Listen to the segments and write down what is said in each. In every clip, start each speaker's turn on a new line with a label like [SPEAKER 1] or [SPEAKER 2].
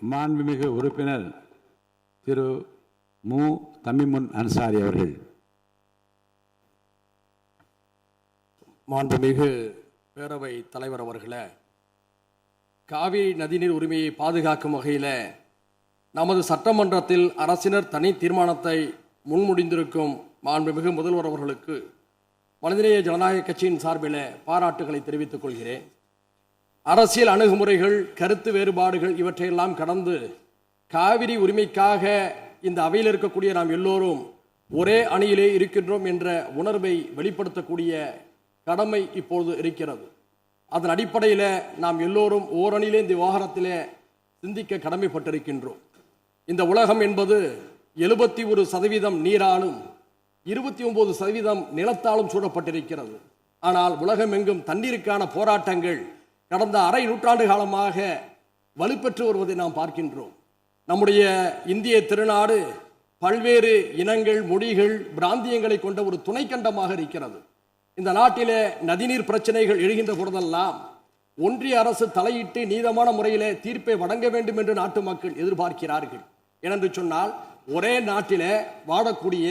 [SPEAKER 1] மாண்புமிகு உறுப்பினர் திரு மு தமிமுன் அன்சாரி அவர்கள்.
[SPEAKER 2] மாண்புமிகு பேரவை தலைவர் அவர்களே, காவிரி நதிநீர் உரிமையை பாதுகாக்கும் வகையில் நமது சட்டமன்றத்தில் அரசினர் தனி தீர்மானத்தை முன்மொழிந்திருக்கும் மாண்புமிகு முதல்வர் அவர்களுக்கு மனிதநேய ஜனநாயக கட்சியின் சார்பில் பாராட்டுகளை தெரிவித்துக் கொள்கிறேன். அரசியல் அணுகுமுறைகள், கருத்து வேறுபாடுகள் இவற்றையெல்லாம் கடந்து காவிரி உரிமைக்காக இந்த அவையில் இருக்கக்கூடிய நாம் எல்லோரும் ஒரே அணியிலே இருக்கின்றோம் என்ற உணர்வை வெளிப்படுத்தக்கூடிய கடமை இப்பொழுது இருக்கிறது. அதன் அடிப்படையில் நாம் எல்லோரும் ஓரணியிலே இந்த விவகாரத்திலே சிந்திக்க கடமைப்பட்டிருக்கின்றோம். இந்த உலகம் என்பது 71% நீராலும் 29% நிலத்தாலும் சூழப்பட்டிருக்கிறது. ஆனால் உலகம் எங்கும் தண்ணீருக்கான போராட்டங்கள் கடந்த அரை நூற்றாண்டு காலமாக வலுப்பெற்று வருவதை நாம் பார்க்கின்றோம். நம்முடைய இந்திய திருநாடு பல்வேறு இனங்கள், மொழிகள், பிராந்தியங்களை கொண்ட ஒரு துணைக்கண்டமாக இருக்கிறது. இந்த நாட்டிலே நதிநீர் பிரச்சனைகள் எழுகின்ற பொழுதெல்லாம் ஒன்றிய அரசு தலையிட்டு நீதமான முறையிலே தீர்ப்பை வழங்க வேண்டும் என்று நாட்டு மக்கள் எதிர்பார்க்கிறார்கள். ஏனென்று சொன்னால், ஒரே நாட்டிலே வாழக்கூடிய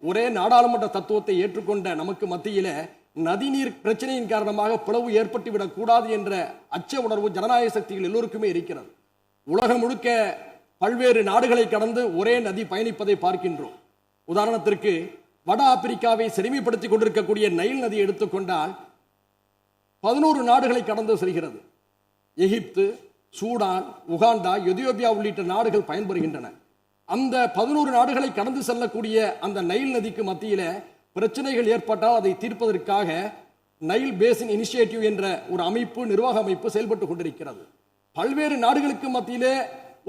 [SPEAKER 2] ஒரே நாடாளுமன்ற தத்துவத்தை ஏற்றுக்கொண்ட நமக்கு மத்தியிலே நதிநீர் பிரச்சனையின் காரணமாக பிளவு ஏற்பட்டுவிடக் கூடாது என்ற அச்ச உணர்வு ஜனநாயக சக்திகள் எல்லோருக்குமே இருக்கிறது. உலகம் முழுக்க பல்வேறு நாடுகளை கடந்து ஒரே நதி பயணிப்பதை பார்க்கின்றோம். உதாரணத்திற்கு வட ஆப்பிரிக்காவை செழுமைப்படுத்திக் கொண்டிருக்கக்கூடிய நைல் நதி எடுத்துக்கொண்டால் 11 நாடுகளை கடந்து செல்கிறது. எகிப்து, சூடான், உகாண்டா, எதியோப்பியா உள்ளிட்ட நாடுகள் பயன்பெறுகின்றன. அந்த 11 நாடுகளை கடந்து செல்லக்கூடிய அந்த நைல் நதிக்கு மத்தியில பிரச்சனைகள் ஏற்பட்டால் அதை தீர்ப்பதற்காக நைல் பேசின் இனிஷியேட்டிவ் என்ற ஒரு அமைப்பு, நிர்வாக அமைப்பு செயல்பட்டு கொண்டிருக்கிறது. பல்வேறு நாடுகளுக்கு மத்தியிலே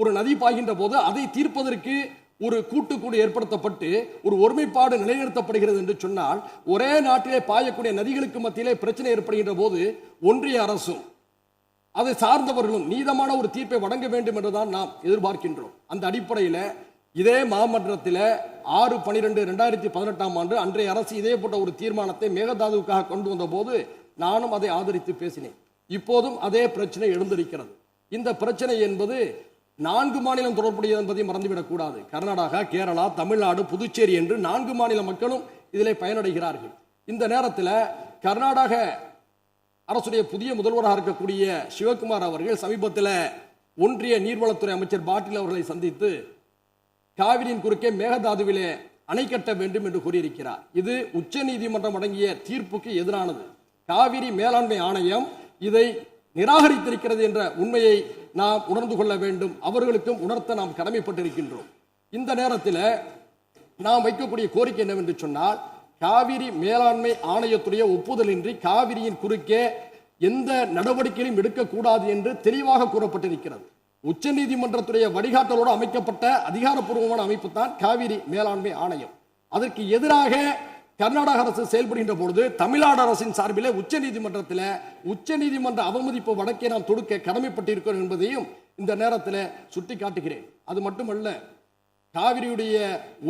[SPEAKER 2] ஒரு நதி பாய்கின்ற போது அதை தீர்ப்பதற்கு ஒரு கூட்டுக்குழு ஏற்படுத்தப்பட்டு ஒரு ஒருமைப்பாடு நிலைநிறுத்தப்படுகிறது என்று சொன்னால், ஒரே நாட்டிலே பாயக்கூடிய நதிகளுக்கு மத்தியிலே பிரச்சனை ஏற்படுகின்ற போது ஒன்றிய அரசும் அதை சார்ந்தவர்களும் நீதமான ஒரு தீர்ப்பை வழங்க வேண்டும் என்றுதான் நாம் எதிர்பார்க்கின்றோம். அந்த அடிப்படையில் இதே மாமன்றத்தில் 6/12/2018 அன்றைய அரசு இதே போன்ற ஒரு தீர்மானத்தை மேகதாதுவுக்காக கொண்டு வந்த போது நானும் அதை ஆதரித்து பேசினேன். இப்போதும் அதே பிரச்சனை எழுந்திருக்கிறது. இந்த பிரச்சனை என்பது 4 மாநிலம் தொடர்புடையது என்பதை மறந்துவிடக் கூடாது. கர்நாடகா, கேரளா, தமிழ்நாடு, புதுச்சேரி என்று 4 மாநில மக்களும் இதிலே பயனடைகிறார்கள். இந்த நேரத்தில் கர்நாடக அரசுடைய புதிய முதல்வராக இருக்கக்கூடிய சிவகுமார் அவர்கள் சமீபத்தில் ஒன்றிய நீர்வளத்துறை அமைச்சர் பாட்டீல் அவர்களை சந்தித்து காவிரியின் குறுக்கே மேகதாதுவிலே அணை கட்ட வேண்டும் என்று கூறியிருக்கிறார். இது உச்ச நீதிமன்றம் வழங்கிய தீர்ப்புக்கு எதிரானது. காவிரி மேலாண்மை ஆணையம் இதை நிராகரித்திருக்கிறது என்ற உண்மையை நாம் உணர்ந்து கொள்ள வேண்டும். அவர்களுக்கும் உணர்த்த நாம் கடமைப்பட்டிருக்கின்றோம். இந்த நேரத்தில் நாம் வைக்கக்கூடிய கோரிக்கை என்னவென்று சொன்னால், காவிரி மேலாண்மை ஆணையத்துடைய ஒப்புதலின்றி காவிரியின் குறுக்கே எந்த நடவடிக்கையும் எடுக்கக்கூடாது என்று தெளிவாக கூறப்பட்டிருக்கிறது. உச்ச நீதிமன்றத்துடைய வழிகாட்டலோடு அமைக்கப்பட்ட அதிகாரப்பூர்வமான அமைப்பு தான் காவிரி மேலாண்மை ஆணையம். அதற்கு எதிராக கர்நாடக அரசு செயல்படுகின்ற பொழுது தமிழ்நாடு அரசின் சார்பில் உச்ச நீதிமன்ற அவமதிப்பு வழக்கை நாம் தொடுக்க கடமைப்பட்டிருக்கிறோம் என்பதையும் இந்த நேரத்தில் சுட்டி காட்டுகிறேன். அது மட்டுமல்ல, காவிரியுடைய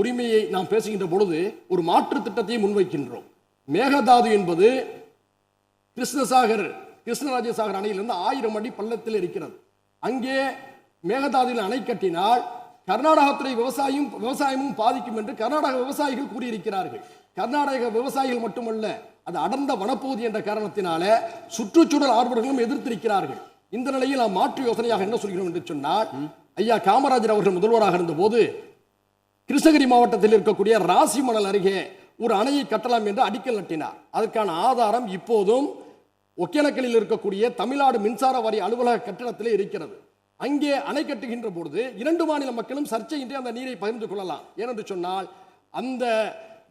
[SPEAKER 2] உரிமையை நாம் பேசுகின்ற பொழுது ஒரு மாற்று திட்டத்தை முன்வைக்கின்றோம். மேகதாது என்பது கிருஷ்ணராஜசாகர் அணையிலிருந்து 1000 அடி பள்ளத்தில் இருக்கிறது. அங்கே மேகதாதுவில் அணை கட்டினால் கர்நாடகத்துறை விவசாயமும் பாதிக்கும் என்று கர்நாடக விவசாயிகள் கூறியிருக்கிறார்கள். கர்நாடக விவசாயிகள் மட்டுமல்ல, அது அடர்ந்த வனப்பகுதி என்ற காரணத்தினால சுற்றுச்சூழல் ஆர்வலர்களும் எதிர்த்திருக்கிறார்கள். இந்த நிலையில் நாம் மாற்று யோசனையாக என்ன சொல்கிறோம் என்று சொன்னால், ஐயா காமராஜர் அவர்கள் முதல்வராக இருந்த போது கிருஷ்ணகிரி மாவட்டத்தில் இருக்கக்கூடிய ராசிமணல் அருகே ஒரு அணையை கட்டலாம் என்று அடிக்கல் நட்டினார். அதற்கான ஆதாரம் இப்போதும் ஒகேனக்கலில் இருக்கக்கூடிய தமிழ்நாடு மின்சார வாரிய அலுவலக கட்டிடத்தில் இருக்கிறது. அங்கே அணை கட்டுகின்ற பொழுது 2 மாநில மக்களும் சர்ச்சையின்றி அந்த நீரை பகிர்ந்து கொள்ளலாம். ஏனென்று சொன்னால், அந்த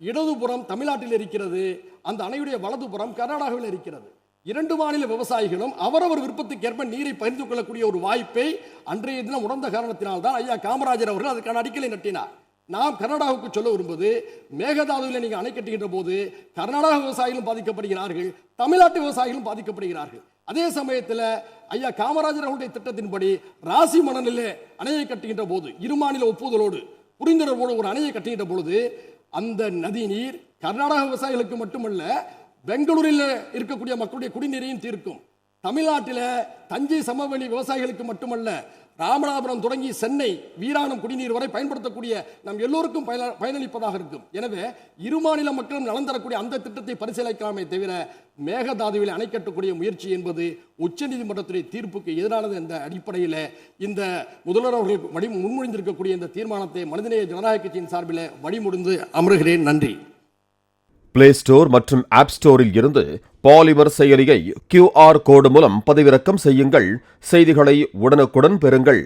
[SPEAKER 2] இடதுபுறம் தமிழ்நாட்டில் இருக்கிறது, அந்த அணையுடைய வலதுபுறம் கர்நாடகாவில் இருக்கிறது. 2 மாநில விவசாயிகளும் அவரவர் விருப்பத்துக்கேற்ப நீரை பகிர்ந்து கொள்ளக்கூடிய ஒரு வாய்ப்பை அன்றைய தினம் உணர்ந்த காரணத்தினால்தான் ஐயா காமராஜர் அவர்கள் அதற்கான அடிக்கலை நட்டினார். நாம் கர்நாடகாவுக்கு சொல்ல வரும்போது, மேகதாதுவில் நீங்கள் அணை கட்டுகின்ற போது கர்நாடக விவசாயிகளும் பாதிக்கப்படுகிறார்கள், தமிழ்நாட்டு விவசாயிகளும் பாதிக்கப்படுகிறார்கள். அதே சமயத்தில் ஐயா காமராஜர் அவருடைய திட்டத்தின்படி ராசி மணலிலே அணையை கட்டுகின்ற போது 2 மாநில ஒப்புதலோடு புரிந்துணர்வோடு ஒரு அணையை கட்டுகின்ற பொழுது அந்த நதி நீர் கர்நாடக விவசாயிகளுக்கு மட்டுமல்ல, பெங்களூரில் இருக்கக்கூடிய மக்களுடைய குடிநீரையும் தீர்க்கும். தமிழ்நாட்டில் தஞ்சை சமவெளி விவசாயிகளுக்கு மட்டுமல்ல, ராமநாதபுரம் தொடங்கி சென்னை வீராணம் குடிநீர் வரை பயன்படுத்தக்கூடிய நம் எல்லோருக்கும் பயனளிப்பதாக இருக்கும். எனவே இரு மாநில மக்களும் நலன் தரக்கூடிய அந்த திட்டத்தை பரிசீலிக்கலாமே தவிர மேகதாதுவில் அணை கட்டக்கூடிய முயற்சி என்பது உச்சநீதிமன்றத்துடைய தீர்ப்புக்கு எதிரானது என்ற அடிப்படையில் இந்த முதல்வர் அவர்கள் முன்மொழிந்திருக்கக்கூடிய இந்த தீர்மானத்தை மனிதநேய ஜனநாயக கட்சியின் சார்பில் வழிமுடிந்து அமர்கிறேன். நன்றி.
[SPEAKER 3] பிளே ஸ்டோர் மற்றும் ஆப் ஸ்டோரில் இருந்து பாலிமர் செயலியை QR கோடு மூலம் பதிவிறக்கம் செய்யுங்கள். செய்திகளை உடனுக்குடன் பெறுங்கள்.